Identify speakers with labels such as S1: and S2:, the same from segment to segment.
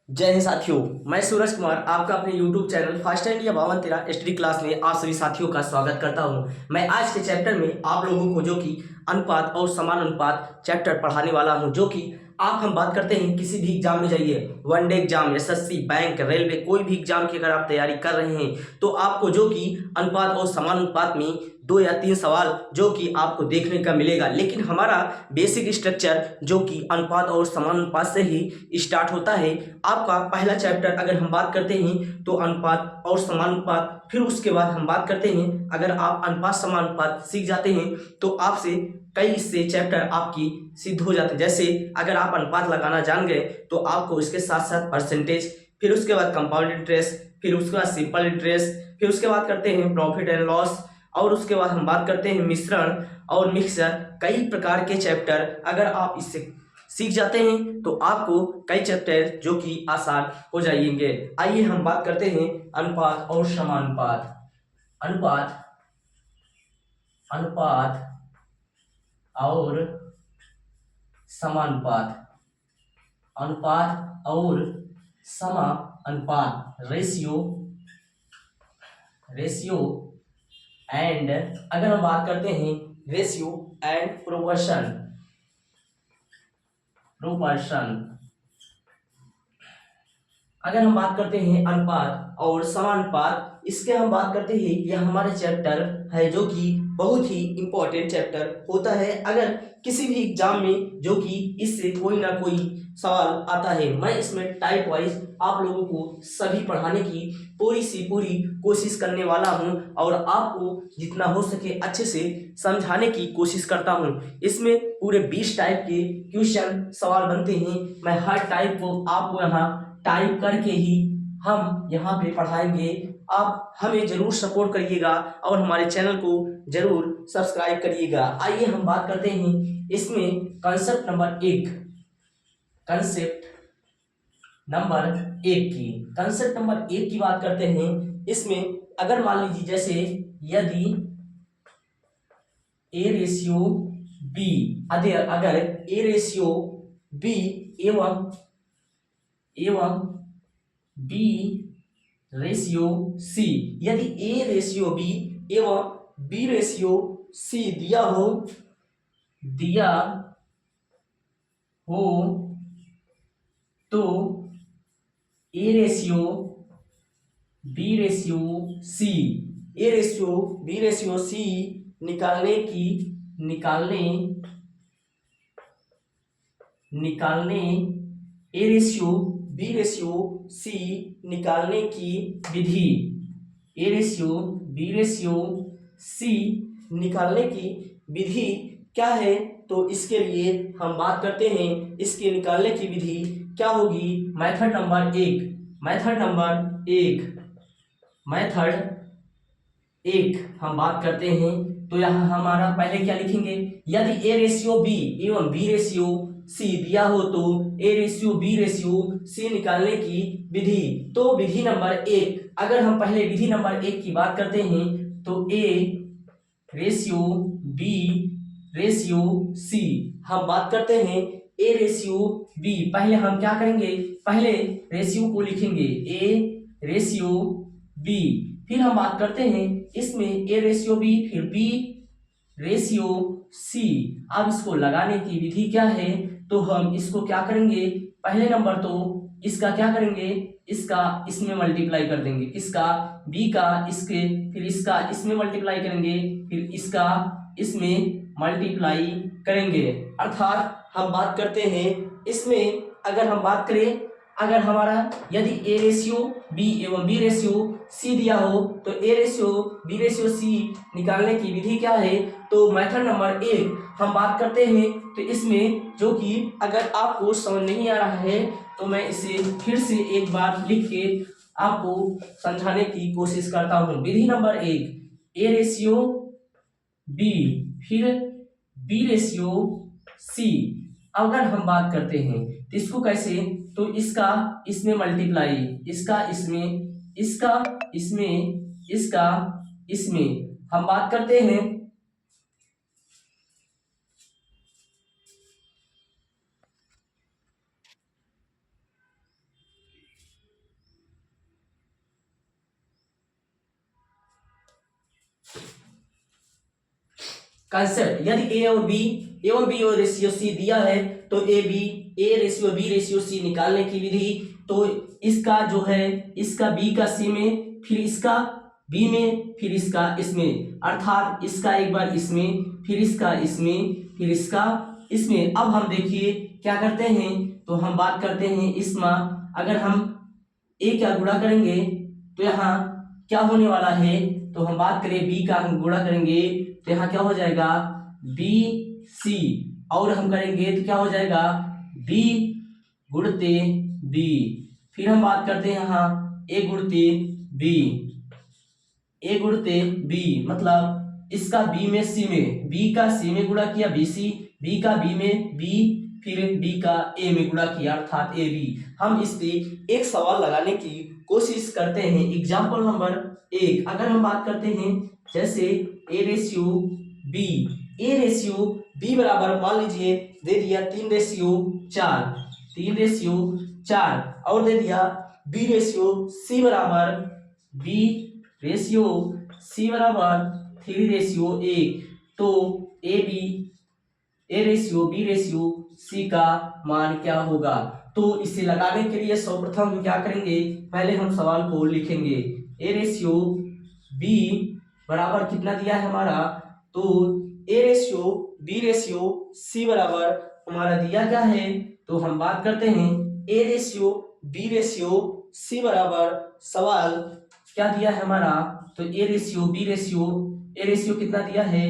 S1: जय हिंद साथियों। मैं सूरज कुमार आपका अपने YouTube चैनल फर्स्ट टाइम या 52-13 स्टडी क्लास में आप सभी साथियों का स्वागत करता हूं। मैं आज के चैप्टर में आप लोगों को जो कि अनुपात और समान अनुपात चैप्टर पढ़ाने वाला हूं, जो कि आप हम बात करते हैं किसी भी एग्जाम में जाइए, one day exam, SSC, bank, railway, कोई भी एग्जाम की अगर आप तैयारी कर रहे हैं तो आपको जो कि अनुपात और समान अनुपात में 2 या 3 सवाल जो कि आपको देखने का मिलेगा। लेकिन हमारा बेसिक स्ट्रक्चर जो कि अनुपात और समान अनुपात से ही स्टार्ट होता है। आपका पहला चैप्टर अगर हम बात करते हैं तो अनुपात और समानुपात, फिर उसके बाद हम बात करते हैं अगर आप अनुपात समानुपात सीख जाते हैं तो आपसे कई इससे चैप्टर आपकी सिद्ध हो जाते हैं। जैसे अगर आप अनुपात लगाना जान गए तो आपको इसके साथ साथ परसेंटेज, फिर उसके बाद कंपाउंड इंटरेस्ट, फिर उसके बाद सिंपल इंटरेस्ट, फिर उसके बाद करते हैं प्रॉफिट एंड लॉस, और उसके बाद हम बात करते हैं मिश्रण और मिक्सर। कई प्रकार के चैप्टर अगर आप इससे सीख जाते हैं तो आपको कई चैप्टर जो कि आसान हो जाएंगे। आइए हम बात करते हैं अनुपात और समानुपात। अनुपात अनुपात और समानुपात। अनुपात और समानुपात, रेशियो रेशियो एंड, अगर हम बात करते हैं रेशियो एंड प्रोपोर्शन प्रोपोर्शन अगर हम बात करते हैं अनुपात और समानुपात, इसके हम बात करते हैं यह हमारे चैप्टर है जो कि बहुत ही इंपॉर्टेंट चैप्टर होता है। अगर किसी भी एग्जाम में जो कि इससे कोई ना कोई सवाल आता है, मैं इसमें टाइप वाइज आप लोगों को सभी पढ़ाने की पूरी सी पूरी कोशिश करने वाला हूं और आपको जितना हो सके अच्छे से समझाने की कोशिश करता हूं। इसमें पूरे 20 टाइप के क्वेश्चन सवाल बनते हैं। मैं हर टाइप को आपको यहाँ टाइप करके ही हम यहाँ पे पढ़ाएंगे। आप हमें जरूर सपोर्ट करिएगा और हमारे चैनल को जरूर सब्सक्राइब करिएगा। आइए हम बात करते हैं इसमें कंसेप्ट नंबर एक की बात करते हैं। इसमें अगर मान लीजिए जैसे यदि ए रेशियो बी, अगर ए रेशियो बी एवं बी रेशियो सी, यदि ए रेशियो बी एवं बी रेशियो सी दिया हो तो A ratio B ratio C, निकालने A ratio B ratio C निकालने की विधि, A ratio B ratio C निकालने की विधि क्या है? तो इसके लिए हम बात करते हैं इसके निकालने की विधि क्या होगी। मेथड नंबर एक हम बात करते हैं तो यहाँ हमारा पहले क्या लिखेंगे, यदि ए रेशियो बी एवं बी रेशियो सी दिया हो तो A ratio B ratio C निकालने की विधि। तो विधि नंबर एक, अगर हम पहले विधि नंबर एक की बात करते हैं तो A ratio B ratio C, हम बात करते हैं ए रेशियो बी, पहले हम क्या करेंगे, पहले रेशियो को लिखेंगे ए रेशियो बी, फिर हम बात करते हैं इसमें ए रेशियो बी फिर बी रेशियो सी। अब इसको लगाने की विधि क्या है, तो हम इसको क्या करेंगे, पहले नंबर तो इसका क्या करेंगे, इसका इसमें मल्टीप्लाई कर देंगे, किसका, बी का इसके, फिर इसका इसमें मल्टीप्लाई करेंगे, फिर इसका इसमें मल्टीप्लाई करेंगे। अर्थात हम बात करते हैं इसमें, अगर हम बात करें, अगर हमारा यदि ए रेशियो बी एवं बी रेशियो सी दिया हो तो A ratio B ratio C निकालने की विधि क्या है, तो मेथड नंबर एक हम बात करते हैं। तो इसमें जो कि अगर आपको समझ नहीं आ रहा है तो मैं इसे फिर से एक बार लिख के आपको समझाने की कोशिश करता हूँ। विधि नंबर एक, ए रेशियो बी फिर बी रेशियो सी, अगर हम बात करते हैं तो इसको कैसे, तो इसका इसमें मल्टीप्लाई, इसका इसमें, इसका इसमें, इसका इसमें, हम बात करते हैं कंसेप्ट, यदि ए और बी और रेशियो सी दिया है तो A ratio B ratio C निकालने की विधि, तो इसका जो है इसका बी का सी में, फिर इसका बी में, फिर इसका इसमें, अर्थात इसका एक बार इसमें, फिर इसका इसमें, फिर इसका इसमें। अब हम देखिए क्या करते हैं, तो हम बात करते हैं इसमें, अगर हम ए क्या गुणा करेंगे तो यहाँ क्या होने वाला है, तो हम बात करें बी का हम गुणा करेंगे तो यहाँ क्या हो जाएगा बी सी, और हम करेंगे तो क्या हो जाएगा बी गुणते बी। फिर हम बात करते हैं यहाँ ए गुणते बी, मतलब इसका बी में सी में, बी का सी में गुणा किया बी सी, बी का बी में बी, फिर बी का ए में गुणा किया अर्थात ए बी। हम इस पे एक सवाल लगाने की कोशिश करते हैं। एग्जाम्पल नंबर 1, अगर हम बात करते हैं जैसे ए रेशियो बी बराबर मान लीजिए दे दिया 3:4 और दे दिया बी रेशियो सी बराबर 3:1, तो A ratio B ratio C का मान क्या होगा। तो इसे लगाने के लिए सर्वप्रथम हम क्या करेंगे, पहले हम सवाल को लिखेंगे। ए रेशियो बी बराबर कितना दिया है हमारा, तो A ratio B ratio C बराबर हमारा दिया क्या है, तो हम बात करते हैं A ratio B ratio C बराबर सवाल क्या दिया है हमारा, तो ए रेशियो कितना दिया है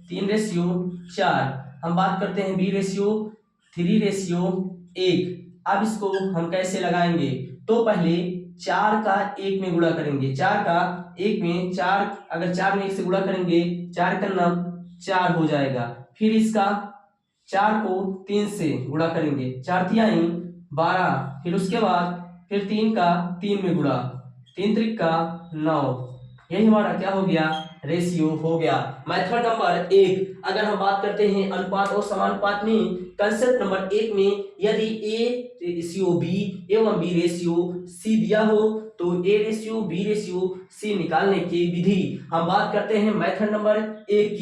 S1: 3:4। हम बात करते हैं बी रेशियो 3:1। अब इसको हम कैसे लगाएंगे, तो पहले 4 का 1 में गुणा करेंगे, 4 का 1 में 4, अगर 4 में 1 से गुणा करेंगे 4 का नाम 4 हो जाएगा, फिर इसका 4 को 3 से गुणा करेंगे, 4 तिहाई 12, फिर उसके बाद फिर 3 का 3 में गुणा, 3 त्रिक का 9, यही हमारा क्या हो गया रेशियो हो गया। मेथड नंबर 1, अगर हम बात करते हैं अनुपात और समानुपात में, कंसेप्ट नंबर 1 में यदि ए रेशियो बी एवं बी रेशियो सी दिया हो तो A ratio B ratio C निकालने की विधि। हम बात करते हैं मेथड नंबर 1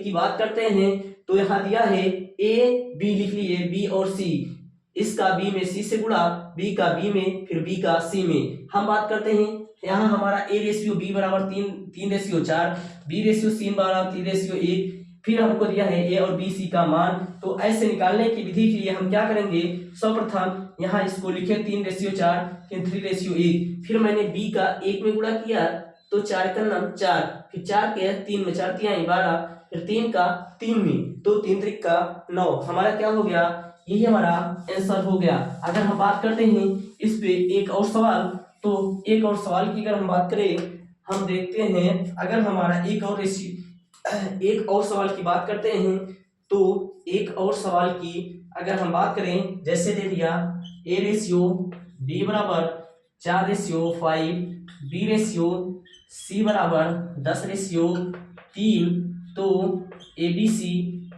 S1: की बात करते हैं, तो यहाँ दिया है ए बी लिख लिए, बी और सी, इसका बी में सी से गुणा, बी का बी में, फिर बी का सी में। हम बात करते हैं यहाँ हमारा ए रेशियो बी बराबर 3:4, बी रेशियो सी बराबर 3:1, फिर हमको दिया है ए और बी सी का मान। तो ऐसे निकालने की विधि के लिए हम क्या करेंगे, सर्वप्रथम यहाँ इसको लिखे 3:4, फिर 3:1, फिर मैंने बी का 1 में गुणा किया तो 4 का नाम 4, फिर 4 के 3 में 4 तिहाई 12, फिर 3 का 3 में, तो 3 त्रिक का 9, हमारा क्या हो गया, यही हमारा आंसर हो गया। अगर हम बात करते हैं इस पे एक और सवाल, तो एक और सवाल की अगर हम बात करें, हम देखते हैं अगर हमारा एक और सवाल की बात करते हैं, तो एक और सवाल की अगर हम बात करें, जैसे दे दिया ए रेशियो बी बराबर 4:5, बी रेशियो सी बराबर 10:3, तो एबीसी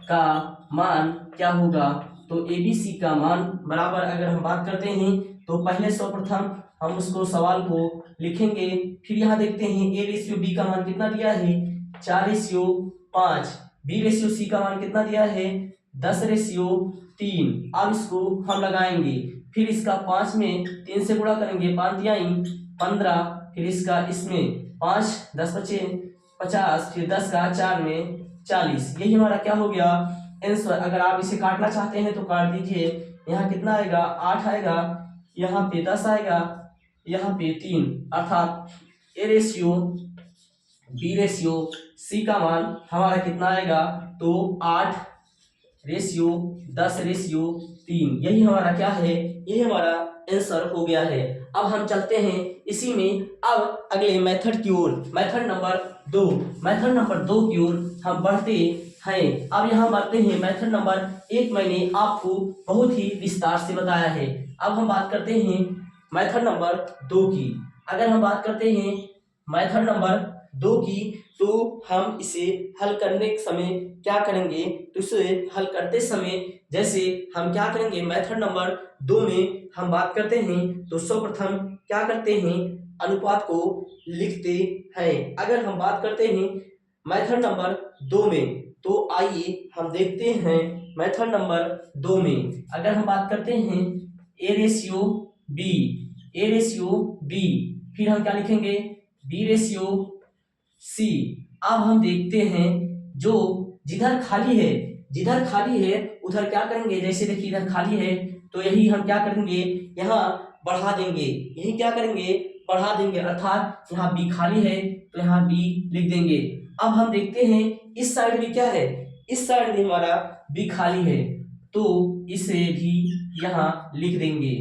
S1: का मान क्या होगा, तो एबीसी का मान बराबर अगर हम बात करते हैं तो पहले सर्वप्रथम हम उसको सवाल को लिखेंगे, फिर यहाँ देखते हैं ए रेशियो बी का मान कितना दिया है 4:5, बी रेशियो सी का मान कितना दिया है 10:3। अब इसको हम लगाएंगे, फिर इसका 5 में 3 से गुणा करेंगे, 5 तिहाई 15, फिर इसका इसमें 5 10 बचे 50, फिर 10 का 4 में 40, यही हमारा क्या हो गया आंसर। अगर आप इसे काटना चाहते हैं तो काट दीजिए, यहाँ कितना आएगा 8 आएगा, यहाँ पे 10 आएगा, यहाँ पे 3, अर्थात A ratio B ratio C का मान हमारा कितना आएगा, तो 8:10:3, यही हमारा क्या है, यही हमारा आंसर हो गया है। अब हम चलते हैं इसी में अब अगले मेथड की ओर, मेथड नंबर 2 की ओर हम बढ़ते हैं। अब यहाँ बढ़ते हैं मेथड नंबर 1, मैंने आपको बहुत ही विस्तार से बताया है। अब हम बात करते हैं मेथड नंबर 2 की। अगर हम बात करते हैं मेथड नंबर 2 की, तो हम इसे हल करने के समय क्या करेंगे, तो इसे हल करते समय जैसे हम क्या करेंगे, मेथड नंबर 2 में हम बात करते हैं तो सर्वप्रथम क्या करते हैं, अनुपात को लिखते हैं। अगर हम बात करते हैं मेथड नंबर 2 में। तो आइए हम देखते हैं मेथड नंबर 2 में। अगर हम बात करते हैं A ratio B, A ratio B, फिर हम क्या लिखेंगे बी रेशियो सी। अब हम देखते हैं जो जिधर खाली है उधर क्या करेंगे, जैसे देखिए इधर खाली है तो यही हम क्या करेंगे यहाँ बढ़ा देंगे, यही क्या करेंगे बढ़ा देंगे, अर्थात यहाँ बी खाली है तो यहाँ बी लिख देंगे। अब हम देखते हैं इस साइड भी क्या है, इस साइड भी हमारा बी खाली है तो इसे भी यहाँ लिख देंगे,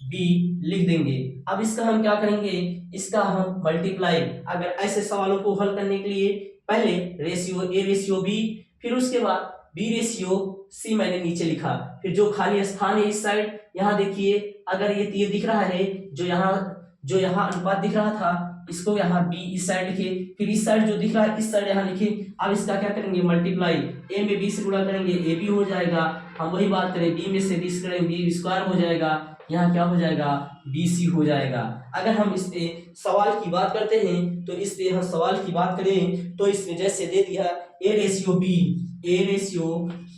S1: बी लिख देंगे। अब इसका हम क्या करेंगे, इसका हम मल्टीप्लाई, अगर ऐसे सवालों को हल करने के लिए पहले रेशियो ए रेशियो बी, फिर उसके बाद बी रेशियो सी मैंने नीचे लिखा, फिर जो खाली स्थान है इस साइड, यहाँ देखिए अगर ये तीर दिख रहा है, जो यहाँ अनुपात दिख रहा था इसको यहाँ बी इस साइड लिखे, फिर इस साइड जो दिख रहा है इस साइड यहाँ लिखे। अब इसका क्या करेंगे मल्टीप्लाई, ए में बी से गुणा करेंगे ए बी हो जाएगा, हम वही बात करें बी में से बी करेंगे बी स्क्वायर हो जाएगा, यहाँ क्या हो जाएगा बी सी हो जाएगा। अगर हम इस पे सवाल की बात करते हैं तो इस पे हम सवाल की बात करें तो इसमें जैसे दे दिया ए रेशियो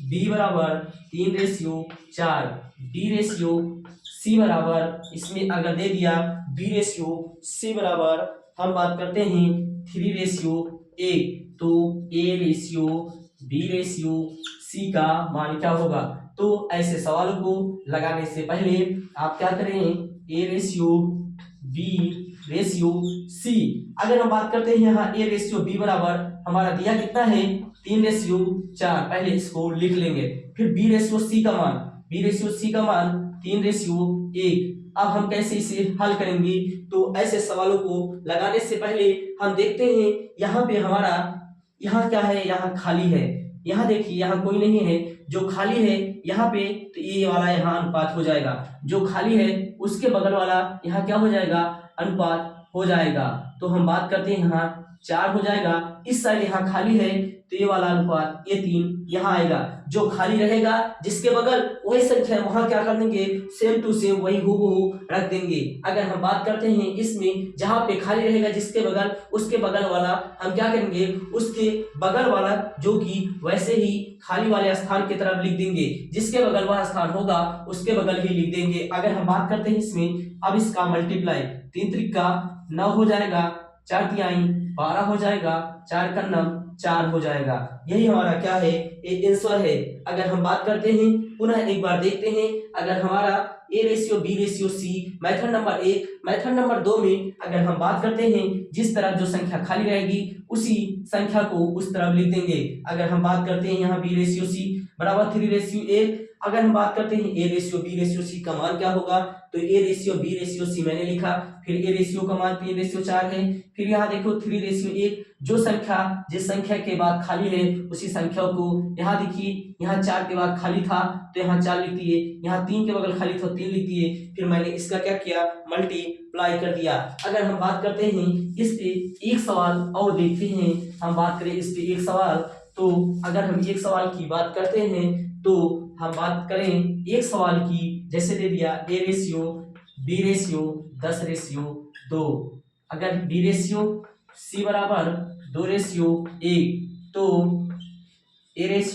S1: बी बराबर 3:4, बी रेशियो सी बराबर, इसमें अगर दे दिया बी रेशियो सी बराबर हम बात करते हैं 3:1, तो A ratio B ratio C का मान क्या होगा। तो ऐसे सवालों को लगाने से पहले आप क्या करें, A ratio B ratio C, अगर हम बात करते हैं यहाँ ए रेशियो बी बराबर हमारा दिया कितना है 3:4, पहले इसको लिख लेंगे, फिर बी रेशियो सी का मान 3:1। अब हम कैसे इसे हल करेंगे, तो ऐसे सवालों को लगाने से पहले हम देखते हैं यहाँ पे हमारा यहाँ क्या है, यहाँ खाली है, यहाँ देखिए यहाँ कोई नहीं है, जो खाली है यहाँ पे तो ये वाला यहाँ अनुपात हो जाएगा, जो खाली है उसके बगल वाला यहाँ क्या हो जाएगा अनुपात हो जाएगा। तो हम बात करते हैं यहाँ 4 हो जाएगा, इस साइड यहाँ खाली है तो ये वाला अनुपात ये 3 यहाँ आएगा, जो खाली रहेगा जिसके बगल वही संख्या वहां क्या कर देंगे सेम टू सेम वही हूबहू रख देंगे। अगर हम बात करते हैं इसमें जहां पे खाली रहेगा जिसके बगल उसके बगल वाला हम क्या करेंगे उसके बगल वाला जो कि वैसे ही खाली वाले स्थान की तरफ लिख देंगे, जिसके बगल वह स्थान होगा उसके बगल ही लिख देंगे। अगर हम बात करते हैं इसमें, अब इसका मल्टीप्लाई 3 त्रिका 9 हो जाएगा, 4 तिहाई 12 हो जाएगा, 4 का 9 4 हो जाएगा, यही हमारा क्या है एक आंसर है। अगर हम बात करते हैं पुनः एक बार देखते हैं, अगर हमारा A ratio B ratio C method number 1, method number 2 में अगर हम बात करते हैं जिस तरफ जो संख्या खाली रहेगी उसी संख्या को उस तरफ लिख देंगे। अगर हम बात करते हैं यहाँ बी रेशियो सी बराबर 3:1, अगर हम बात करते हैं A ratio B ratio C का मान क्या होगा, तो A ratio B ratio C मैंने लिखा, फिर ए रेशियो का मान 3:4 है, फिर यहाँ देखो 3:1, जो संख्या जिस संख्या के बाद खाली है उसी संख्या को यहाँ देखिए, यहाँ 4 के बाद खाली था तो यहाँ 4 लिख दिए, यहाँ 3 के बगल खाली था 3 लिख दिए, फिर मैंने इसका क्या किया मल्टीप्लाई कर दिया। अगर हम बात करते हैं इस पे एक सवाल और देखते हैं, हम बात करें इस पे एक सवाल, तो अगर हम एक सवाल की बात करते हैं तो हम बात करें एक सवाल की, जैसे दे दिया ए रेशियो बी रेशियो 10:2, अगर बी रेशियो सी बराबर 2:1, तो ए रेशियो